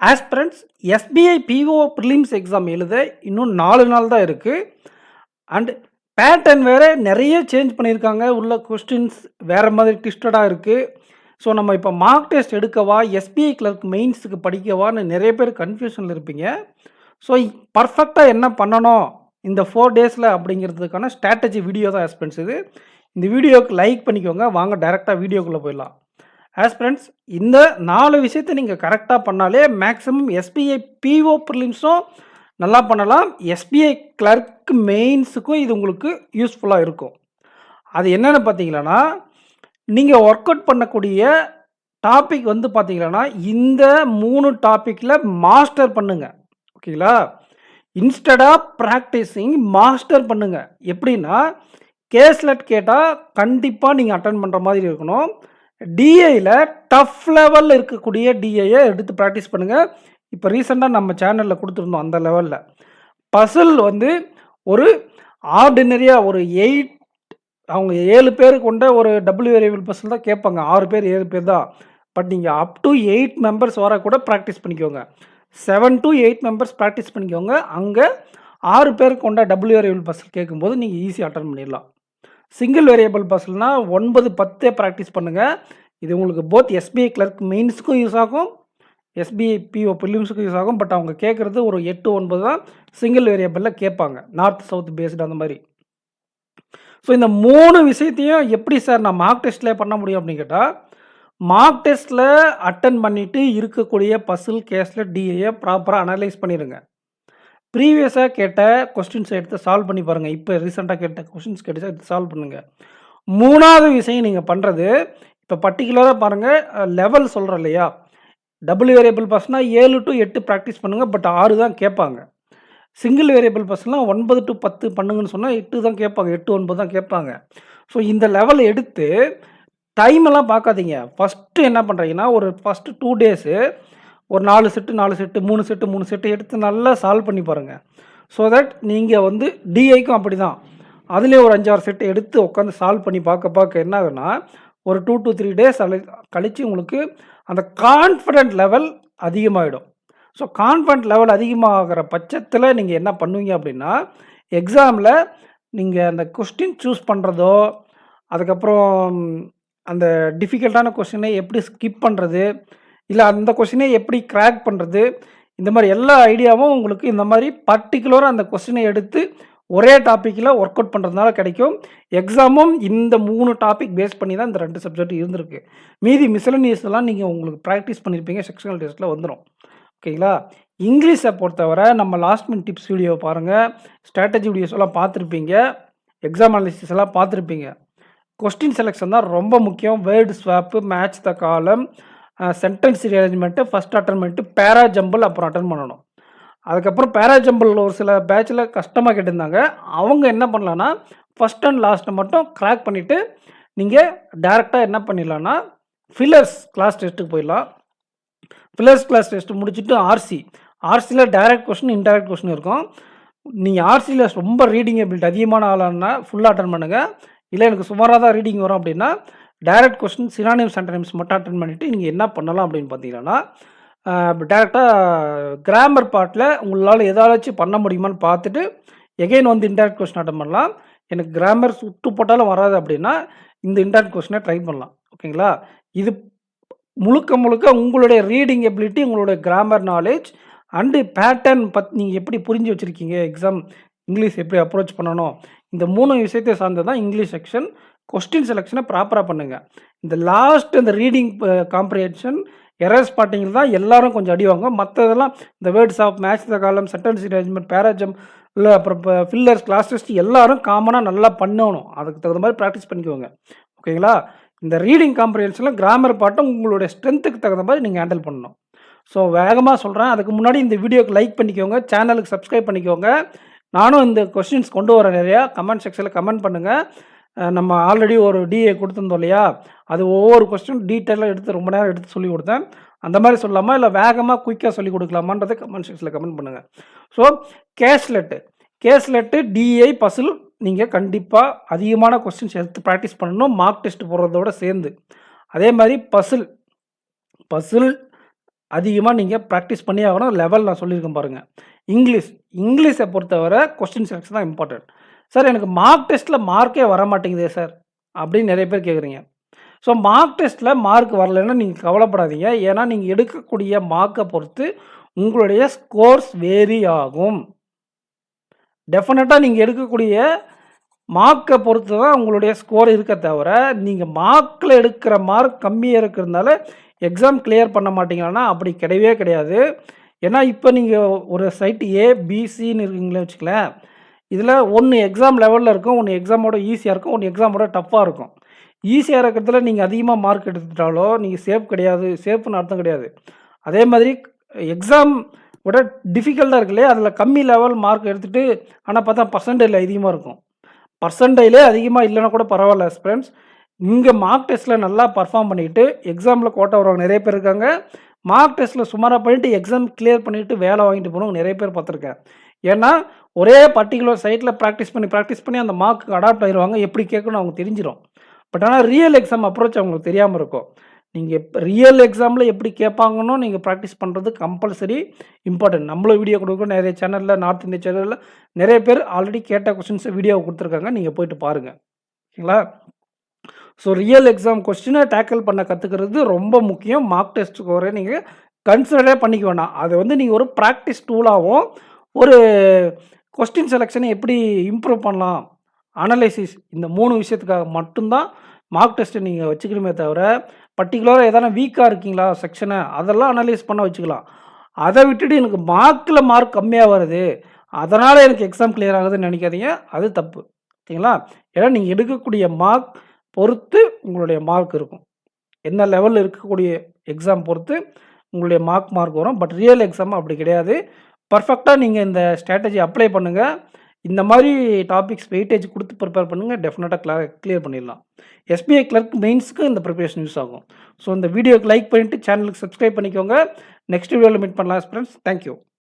Aspirants SBI PO prelims exam எழுத இன்னும் 4 நாள் தான் இருக்குது. அண்ட் பேட்டர்ன் வேறு நிறைய சேஞ்ச் பண்ணியிருக்காங்க. உள்ள கொஸ்டின்ஸ் வேறு மாதிரி ட்விஸ்டடாக இருக்குது. ஸோ நம்ம இப்போ மார்க் டெஸ்ட் எடுக்கவா, எஸ்பிஐ கிளர்க் மெயின்ஸுக்கு படிக்கவான்னு நிறைய பேர் கன்ஃபியூஷனில் இருப்பீங்க. ஸோ பர்ஃபெக்டாக என்ன பண்ணணும் இந்த 4 டேஸில் அப்படிங்கிறதுக்கான ஸ்ட்ராட்டஜி வீடியோ தான் ஆஸ்பிரண்ட்ஸ் இது. இந்த வீடியோவுக்கு லைக் பண்ணிக்கோங்க. வாங்க டைரெக்டாக வீடியோக்குள்ளே போயிடலாம். ஆஸ்பிரண்ட்ஸ் இந்த 4 விஷயத்தை நீங்கள் கரெக்டாக பண்ணாலே மேக்ஸிமம் எஸ்பிஐ பிஓ ப்ரிலிம்ஸும் நல்லா பண்ணலாம். எஸ்பிஐ கிளர்க் மெயின்ஸுக்கும் இது உங்களுக்கு யூஸ்ஃபுல்லாக இருக்கும். அது என்னென்னு பார்த்தீங்கன்னா, நீங்கள் ஒர்க் அவுட் பண்ணக்கூடிய டாபிக் வந்து பார்த்தீங்கன்னா, இந்த 3 டாப்பிக்கில் மாஸ்டர் பண்ணுங்கள். ஓகேங்களா? இன்ஸ்டெட் ஆஃப் ப்ராக்டிஸிங் மாஸ்டர் பண்ணுங்கள். எப்படின்னா, கேஸ்லெட் கேட்டால் கண்டிப்பாக நீங்கள் அட்டன் பண்ணுற மாதிரி இருக்கணும். டிஐயில் டஃப் லெவலில் இருக்கக்கூடிய டிஐயை எடுத்து ப்ராக்டிஸ் பண்ணுங்கள். இப்போ ரீசெண்டாக நம்ம சேனலில் கொடுத்துருந்தோம் அந்த லெவலில். பசில் வந்து ஒரு ஆர்டினரியாக ஒரு 8 அவங்க 7 பேர் கொண்ட ஒரு டபுள்யூ வேரியபிள் பசில் தான் கேட்பாங்க. 6 பேர் 7 பேர் தான். பட் நீங்கள் அப் டு 8 மெம்பர்ஸ் வர கூட ப்ராக்டிஸ் பண்ணிக்கோங்க. 7 to 8 மெம்பர்ஸ் ப்ராக்டிஸ் பண்ணிக்கோங்க. அங்கே 6 பேர் கொண்ட டபுள்யூ வேரியபிள் பசில் கேட்கும்போது நீங்கள் ஈஸியாக அட்டன் பண்ணிடலாம். சிங்கிள் வேரியபிள் பசில்னால் 9, 10 ப்ராக்டிஸ் பண்ணுங்கள். இது உங்களுக்கு போத் எஸ்பிஐ கிளர்க் மெயின்ஸுக்கும் யூஸ் ஆகும், எஸ்பிஐ பிஓ ப்ரிலிம்ஸுக்கும் யூஸ் ஆகும். பட் அவங்க கேட்குறது ஒரு 8, 9 தான் சிங்கிள் வேரியபிளில் கேட்பாங்க. நார்த் சவுத் பேஸ்டு அந்த மாதிரி. ஸோ இந்த 3 விஷயத்தையும் எப்படி சார் நான் மார்க் டெஸ்ட்டில் பண்ண முடியும் அப்படின்னு கேட்டால், மார்க் டெஸ்ட்டில் அட்டன் பண்ணிவிட்டு இருக்கக்கூடிய பசில் கேஸில் டிஏயை ப்ராப்பராக அனலைஸ் பண்ணிடுங்க. ப்ரீவியஸாக கேட்ட கொஸ்டின்ஸை எடுத்து சால்வ் பண்ணி பாருங்கள். இப்போ ரீசெண்டாக கேட்ட கொஸ்டின்ஸ் கேட்டு எடுத்து சால்வ் பண்ணுங்கள். 3வது விஷயம் நீங்கள் பண்ணுறது, இப்போ பர்டிகுலராக பாருங்கள், லெவல் சொல்கிறோம் இல்லையா, டபுள் வேரியபிள் பஸ்னால் 7 to 8 ப்ராக்டிஸ் பண்ணுங்கள். பட் 6 தான் கேட்பாங்க. சிங்கிள் வேரியபிள் பஸ்னால் 9 to 10 பண்ணுங்கன்னு சொன்னால் 8 தான் கேட்பாங்க, 8, 9 தான் கேட்பாங்க. ஸோ இந்த லெவல் எடுத்து டைமெல்லாம் பார்க்காதீங்க. ஃபஸ்ட்டு என்ன பண்ணுறீங்கன்னா, ஒரு ஃபஸ்ட்டு 2 டேஸு ஒரு 4 செட்டு 4 செட்டு 3 செட்டு 3 செட்டு எடுத்து நல்லா சால்வ் பண்ணி பாருங்கள். ஸோ தட் நீங்கள் வந்து டிஐக்கும் அப்படி தான், அதுலேயே ஒரு 5, 6 செட்டு எடுத்து உட்காந்து சால்வ் பண்ணி பார்க்க என்ன ஆகுன்னா, ஒரு 2 to 3 டேஸ் கழித்து உங்களுக்கு அந்த கான்ஃபிடென்ட் லெவல் அதிகமாகிடும். ஸோ கான்ஃபிடென்ட் லெவல் அதிகமாகிற பட்சத்தில் நீங்கள் என்ன பண்ணுவீங்க அப்படின்னா, எக்ஸாமில் நீங்கள் அந்த கொஸ்டின் சூஸ் பண்ணுறதோ, அதுக்கப்புறம் அந்த டிஃபிகல்ட்டான கொஸ்டினை எப்படி ஸ்கிப் பண்ணுறது, இல்லை அந்த கொஸ்டினை எப்படி கிராக் பண்ணுறது, இந்த மாதிரி எல்லா ஐடியாவும் உங்களுக்கு இந்த மாதிரி பர்டிகுலராக அந்த கொஸ்டினை எடுத்து ஒரே டாப்பிக்கில் ஒர்க் அவுட் பண்ணுறதுனால கிடைக்கும். எக்ஸாமும் இந்த 3 டாபிக் பேஸ் பண்ணி தான் இந்த 2 சப்ஜெக்ட் இருந்திருக்கு. மீதி மிஸ்லனியஸ் எல்லாம் நீங்கள் உங்களுக்கு ப்ராக்டிஸ் பண்ணியிருப்பீங்க, செக்ஷனல் டெஸ்ட்டில் வந்துடும். ஓகேங்களா? இங்கிலீஷை பொறுத்தவரை நம்ம லாஸ்ட் மினிட் டிப்ஸ் வீடியோ பாருங்கள், ஸ்ட்ராட்டஜி வீடியோஸ் எல்லாம் பார்த்துருப்பீங்க, எக்ஸாம் அனாலிசிஸ் எல்லாம் பார்த்துருப்பீங்க. கொஸ்டின் செலெக்ஷன் தான் ரொம்ப முக்கியம். வேர்டு ஸ்வாப்பு, மேட்ச் த காலம், சென்டென்ஸ் ரீஅரேஞ்ச்மெண்ட்டு, ஃபஸ்ட் அட்டன்மெண்ட்டு, பேரா ஜம்பிள் அப்புறம் அட்டன் பண்ணணும். அதுக்கப்புறம் பேரா ஜம்பிள் ஒரு சில பேட்சில் கஷ்டமாக கேட்டிருந்தாங்க. அவங்க என்ன பண்ணலான்னா, ஃபஸ்ட் அண்ட் லாஸ்ட்டை மட்டும் கிராக் பண்ணிவிட்டு நீங்கள் டேரெக்டாக என்ன பண்ணிடலான்னா, ஃபில்லர்ஸ் கிளாஸ் டெஸ்ட்டுக்கு போயிடலாம். ஃபில்லர்ஸ் கிளாஸ் டெஸ்ட்டு முடிச்சுட்டு ஆர்சியில் டைரக்ட் கொஸ்டின், இன்டைரக்ட் கொஸ்டின் இருக்கும். நீங்கள் ஆர்சியில் ரொம்ப ரீடிங் எபிலிட்டி அதிகமான ஆளானா ஃபுல்லாக அட்டன் பண்ணுங்கள். இல்லை எனக்கு சுமாராக தான் ரீடிங் வரும் அப்படின்னா டைரக்ட் கொஸ்டின், சினானிம்ஸ், ஆண்டனிம்ஸ் மட்டும் அட்டன் பண்ணிவிட்டு நீங்கள் என்ன பண்ணலாம் அப்படின்னு பார்த்தீங்கன்னா, டேரெக்டாக கிராமர் பார்ட்டில் உங்களால் எதாச்சும் பண்ண முடியுமான்னு பார்த்துட்டு எகைன் வந்து இன்டைரக்ட் கொஸ்டின் அட்டன் பண்ணலாம். எனக்கு கிராமர் சுட்டு போட்டாலும் வராது அப்படின்னா இந்த இன்டைரக்ட் கொஸ்டினை ட்ரை பண்ணலாம். ஓகேங்களா? இது முழுக்க உங்களுடைய ரீடிங் எபிலிட்டி, உங்களுடைய கிராமர் நாலேஜ் அண்டு பேட்டர்ன் நீங்கள் எப்படி புரிஞ்சு வச்சுருக்கீங்க, எக்ஸாம் இங்கிலீஷ் எப்படி அப்ரோச் பண்ணணும், இந்த 3 விஷயத்தை சார்ந்து தான் இங்கிலீஷ் செக்ஷன். கொஸ்டின் செலெக்ஷனை ப்ராப்பராக பண்ணுங்கள். இந்த லாஸ்ட் இந்த ரீடிங் காம்ப்ரிஹென்ஷன் எரர் ஸ்பாட்டிங்கில் தான் எல்லாரும் கொஞ்சம் அடிவாங்க. மற்றதெல்லாம் இந்த வேர்ட்ஸ் ஆஃப், மேட்ச் த காலம், சென்டென்ஸ் ரீஅரேஞ்ச்மெண்ட், பேராஜம் இல்லை அப்புறம் இப்போ ஃபில்லர்ஸ், கிளாஸ் டெஸ்ட் எல்லாரும் காமனாக நல்லா பண்ணணும். அதுக்கு தகுந்த மாதிரி ப்ராக்டிஸ் பண்ணிக்கோங்க. ஓகேங்களா? இந்த ரீடிங் காம்ப்ரிஹென்ஷனில் கிராமர் பாட்டும் உங்களுடைய ஸ்ட்ரென்த்துக்கு தகுந்த மாதிரி நீங்கள் ஹேண்டில் பண்ணணும். ஸோ வேகமாக சொல்கிறேன். அதுக்கு முன்னாடி இந்த வீடியோக்கு லைக் பண்ணிக்கோங்க, சேனலுக்கு சப்ஸ்கிரைப் பண்ணிக்கோங்க. நானும் இந்த கொஸ்டின்ஸ் கொண்டு வரேன் நிறையா. கமெண்ட் செக்ஷனில் கமெண்ட் பண்ணுங்கள். நம்ம ஆல்ரெடி ஒரு டிஏ கொடுத்துருந்தோம் இல்லையா, அது ஒவ்வொரு கொஸ்டின் டீட்டெயிலாக எடுத்து ரொம்ப நேரம் எடுத்து சொல்லி கொடுத்தேன். அந்த மாதிரி சொல்லலாமா, இல்லை வேகமாக குயிக்காக சொல்லி கொடுக்கலாமான்றதை கமெண்ட் செக்ஷனில் கமெண்ட் பண்ணுங்கள். ஸோ கேஸ்லெட்டு டிஏ பசில் நீங்கள் கண்டிப்பாக அதிகமான கொஸ்டின்ஸ் எடுத்து ப்ராக்டிஸ் பண்ணணும், மார்க் டெஸ்ட் போடுறதோட சேர்ந்து. அதே மாதிரி பசில் அதிகமாக நீங்கள் ப்ராக்டிஸ் பண்ணி ஆகணும். லெவல் நான் சொல்லியிருக்கேன் பாருங்கள். இங்கிலீஷை பொறுத்தவரை கொஸ்டின் செலெக்ஷன் தான் இம்பார்ட்டன்ட். சார் எனக்கு மார்க் டெஸ்ட்டில் மார்க்கே வர மாட்டேங்குதே சார் அப்படின்னு நிறைய பேர் கேட்குறீங்க. ஸோ மார்க் டெஸ்ட்டில் மார்க் வரலைன்னா நீங்கள் கவலைப்படாதீங்க. ஏன்னா நீங்கள் எடுக்கக்கூடிய மார்க்கை பொறுத்து உங்களுடைய ஸ்கோர்ஸ் வேரி ஆகும். டெஃபினட்டாக நீங்கள் எடுக்கக்கூடிய மார்க்கை பொறுத்து தான் உங்களுடைய ஸ்கோர் இருக்க தவிர, நீங்கள் மார்க்கில் எடுக்கிற மார்க் கம்மியாக இருக்கிறதுனால எக்ஸாம் கிளியர் பண்ண மாட்டீங்கன்னா அப்படி கிடையவே கிடையாது. ஏன்னா இப்போ நீங்கள் ஒரு சைட் ஏ, பிசின்னு இருக்கீங்களே வச்சுக்கலேன். இதில் ஒன்று எக்ஸாம் லெவலில் இருக்கும், ஒன்று எக்ஸாமோட ஈஸியாக இருக்கும், ஒன்று எக்ஸாமோட டஃப்பாக இருக்கும். ஈஸியாக இருக்கிறதுல நீங்கள் அதிகமாக மார்க் எடுத்துட்டாலோ நீங்கள் சேஃப் கிடையாது, சேஃப்னு அர்த்தம் கிடையாது. அதே மாதிரி எக்ஸாம் விட டிஃபிகல்ட்டாக இருக்கு இல்லையா, அதில் கம்மி லெவல் மார்க் எடுத்துகிட்டு ஆனால் பார்த்தா பர்சன்டேஜ் அதிகமாக இருக்கும். பர்சன்டேஜ்லே அதிகமாக இல்லைன்னா கூட பரவாயில்ல ஃப்ரெண்ட்ஸ். இங்கே மார்க் டெஸ்ட்டில் நல்லா பர்ஃபார்ம் பண்ணிவிட்டு எக்ஸாமில் கோட்டை வரவங்க நிறைய பேர் இருக்காங்க. மார்க் டெஸ்ட்டில் சுமாராக பண்ணிவிட்டு எக்ஸாம் கிளியர் பண்ணிவிட்டு வேலை வாங்கிட்டு போனவங்க நிறைய பேர் பார்த்துருக்கேன். ஏன்னா ஒரே பர்டிகுலர் சைட்டில் ப்ராக்டிஸ் பண்ணி அந்த மார்க்கு அடாப்ட் ஆகிடுவாங்க. எப்படி கேட்கணும் அவங்க தெரிஞ்சிடும். பட் ஆனால் ரியல் எக்ஸாம் அப்ரோச் அவங்களுக்கு தெரியாமல் இருக்கும். நீங்கள் ரியல் எக்ஸாமில் எப்படி கேட்பாங்கன்னு நீங்கள் ப்ராக்டிஸ் பண்ணுறது கம்பல்சரி இம்பார்ட்டன்ட். நம்மளும் வீடியோ கொடுக்குறோம். நிறைய சேனலில், நார்த் இந்தியா சேனலில் நிறைய பேர் ஆல்ரெடி கேட்ட கொஸ்டின்ஸை வீடியோவை கொடுத்துருக்காங்க. நீங்கள் போய்ட்டு பாருங்கள். ஓகேங்களா? ஸோ ரியல் எக்ஸாம் கொஸ்டினை டேக்கிள் பண்ண கற்றுக்கிறது ரொம்ப முக்கியம். மார்க் டெஸ்ட் ஸ்கோரை நீங்கள் கன்சிடரே பண்ணிக்க வேண்டாம். அதை வந்து நீங்கள் ஒரு ப்ராக்டிஸ் டூலாகவும், ஒரு கொஸ்டின் செலெக்ஷனை எப்படி இம்ப்ரூவ் பண்ணலாம், அனலைசிஸ், இந்த 3 விஷயத்துக்காக மட்டும்தான் மார்க் டெஸ்ட்டை நீங்கள் வச்சுக்கணுமே தவிர, பர்டிகுலராக எதனா வீக்காக இருக்கீங்களா செக்ஷனை, அதெல்லாம் அனலைஸ் பண்ண வச்சுக்கலாம். அதை விட்டுட்டு எனக்கு மார்க் கம்மியாக வருது, அதனால் எனக்கு எக்ஸாம் கிளியர் ஆகுதுன்னு நினைக்காதீங்க. அது தப்பு. ஓகேங்களா? ஏன்னா நீங்கள் எடுக்கக்கூடிய மார்க் பொறுத்து உங்களுடைய மார்க் இருக்கும். என்ன லெவலில் இருக்கக்கூடிய எக்ஸாம் பொறுத்து உங்களுடைய மார்க் வரும். பட் ரியல் எக்ஸாம் அப்படி கிடையாது. பர்ஃபெக்டாக நீங்கள் இந்த ஸ்ட்ராட்டஜி அப்ளை பண்ணுங்கள். இந்த மாதிரி டாபிக்ஸ் வெயிட்டேஜ் கொடுத்து ப்ரிப்பேர் பண்ணுங்கள். டெஃபினட்டாக கிளியர் பண்ணிடலாம். எஸ்பிஐ கிளர்க் மெயின்ஸ்க்கு இந்த ப்ரிப்பரேஷன் யூஸ் ஆகும். ஸோ இந்த வீடியோக்கு லைக் பண்ணிவிட்டு சேனலுக்கு சப்ஸ்கிரைப் பண்ணிக்கோங்க. நெக்ஸ்ட் வீடியோவில் மீட் பண்ணலாம் ஃப்ரெண்ட்ஸ். தேங்க்யூ.